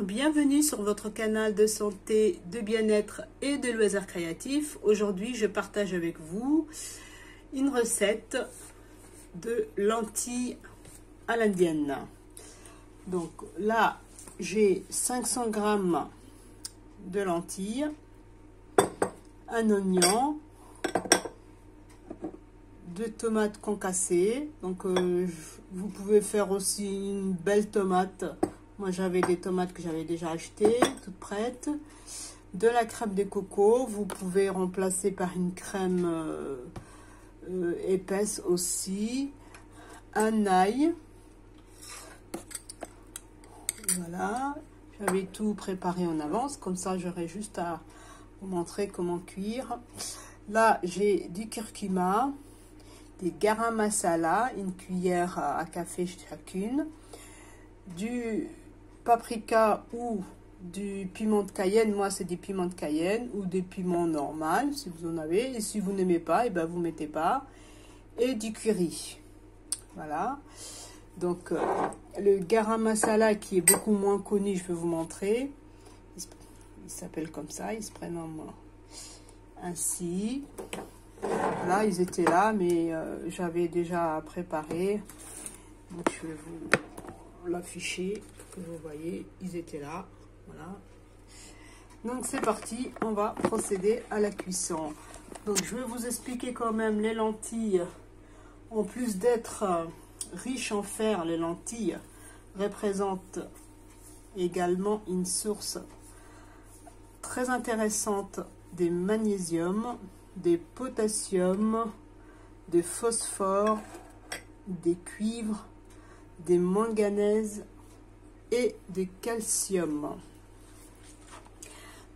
bienvenue sur votre canal de santé, de bien-être et de loisirs créatifs. Aujourd'hui, je partage avec vous une recette de lentilles à l'indienne. Donc là, j'ai 500 g de lentilles, un oignon, 2 tomates concassées. Donc vous pouvez faire aussi une belle tomate. Moi j'avais des tomates que j'avais déjà achetées, toutes prêtes. De la crème de coco, vous pouvez remplacer par une crème épaisse aussi. Un ail. Voilà, j'avais tout préparé en avance, comme ça j'aurai juste à vous montrer comment cuire. Là j'ai du curcuma, des garam masala, une cuillère à café chacune, du paprika ou du piment de Cayenne. Moi c'est des piments de Cayenne ou des piments normaux si vous en avez, et si vous n'aimez pas, et ben vous mettez pas, et du curry. Voilà, donc le garam masala qui est beaucoup moins connu, je vais vous montrer. Il s'appelle comme ça, il se prénomme ainsi. Là ils étaient là, mais j'avais déjà préparé, donc je vais vous l'afficher pour que vous voyez, ils étaient là. Voilà, donc c'est parti, on va procéder à la cuisson. Donc je vais vous expliquer quand même. Les lentilles, en plus d'être riches en fer, les lentilles représentent également une source très intéressante des magnésium, des potassium, des phosphore, des cuivres, des manganèses et des calcium.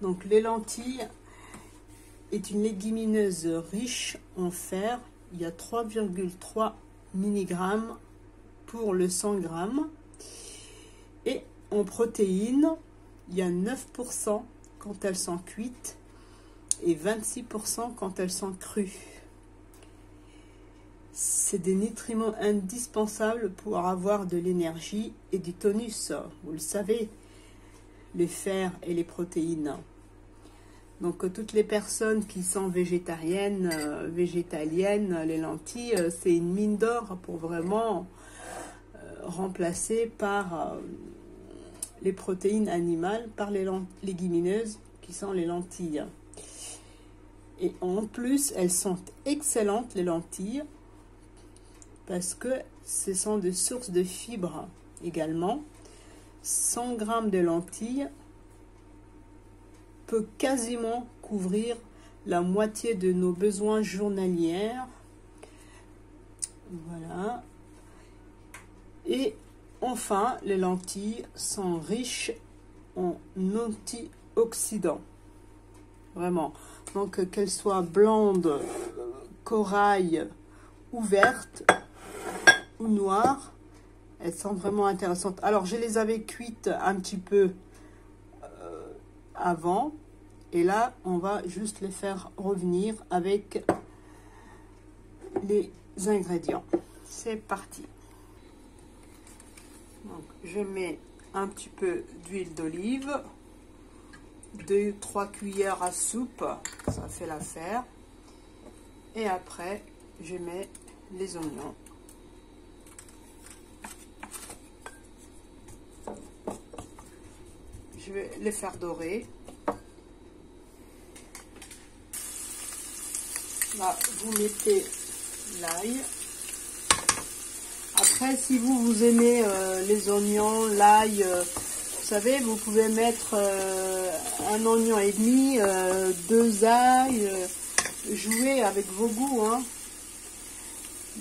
Donc les lentilles est une légumineuse riche en fer. Il y a 3,3 mg pour le 100 g. Et en protéines, il y a 9% quand elles sont cuites et 26% quand elles sont crues. C'est des nutriments indispensables pour avoir de l'énergie et du tonus. Vous le savez, le fer et les protéines. Donc toutes les personnes qui sont végétariennes, végétaliennes, les lentilles, c'est une mine d'or pour vraiment remplacer par les protéines animales, par les légumineuses qui sont les lentilles. Et en plus, elles sont excellentes, les lentilles, parce que ce sont des sources de fibres également. 100 g de lentilles peut quasiment couvrir la moitié de nos besoins journaliers. Voilà. Et enfin, les lentilles sont riches en antioxydants. Vraiment. Donc, qu'elles soient blondes, corail ou vertes ou noires, elles sont vraiment intéressantes. Alors, je les avais cuites un petit peu avant. Et là, on va juste les faire revenir avec les ingrédients. C'est parti. Donc, je mets un petit peu d'huile d'olive, 2-3 cuillères à soupe, ça fait l'affaire. Et après, je mets les oignons. Je vais les faire dorer. Là, vous mettez l'ail. Après, si vous aimez les oignons, l'ail, vous savez, vous pouvez mettre un oignon et demi, 2 ails, jouer avec vos goûts, hein.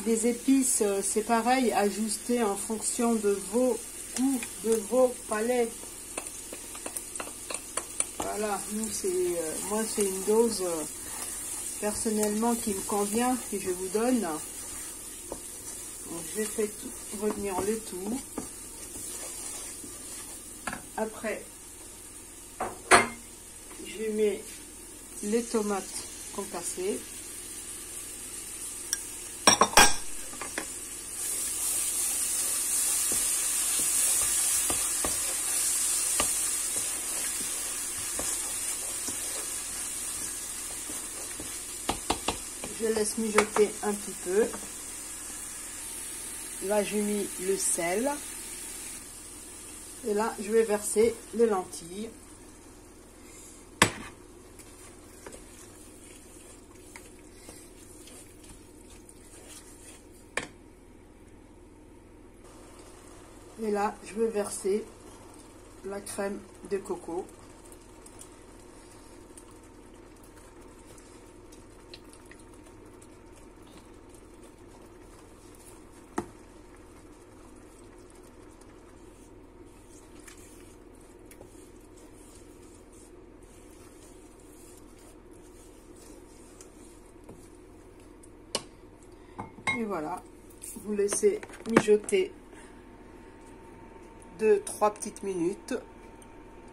Des épices, c'est pareil, ajustez en fonction de vos goûts, de vos palais. Voilà, nous c'est moi c'est une dose personnellement qui me convient, que je vous donne. Donc, je fais revenir le tout. Après, je mets les tomates concassées. je laisse mijoter un petit peu. Là, j'ai mis le sel. Et là, je vais verser les lentilles. Et là, je vais verser la crème de coco. Et voilà, vous laissez mijoter 2-3 petites minutes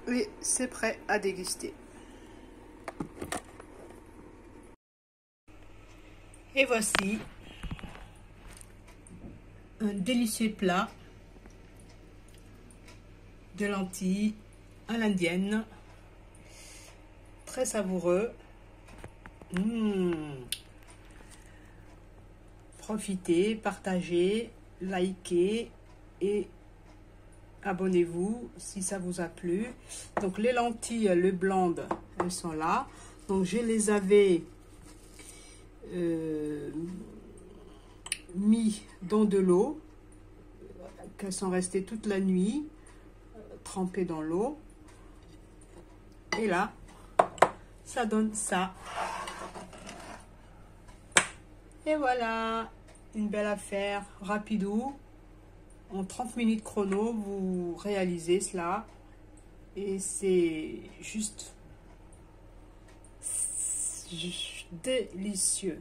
et c'est prêt à déguster. Et voici un délicieux plat de lentilles à l'indienne, très savoureux. Profitez, partagez, likez et abonnez-vous si ça vous a plu. Donc les lentilles, le blanc, elles sont là. Donc je les avais mis dans de l'eau, qu'elles sont restées toute la nuit trempées dans l'eau. Et là, ça donne ça. Et voilà, une belle affaire, rapidou. En 30 minutes chrono, vous réalisez cela. Et c'est juste délicieux.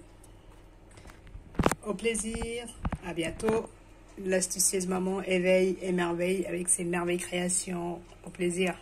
Au plaisir, à bientôt. L'astucieuse maman éveille et merveille avec ses merveilles créations. Au plaisir.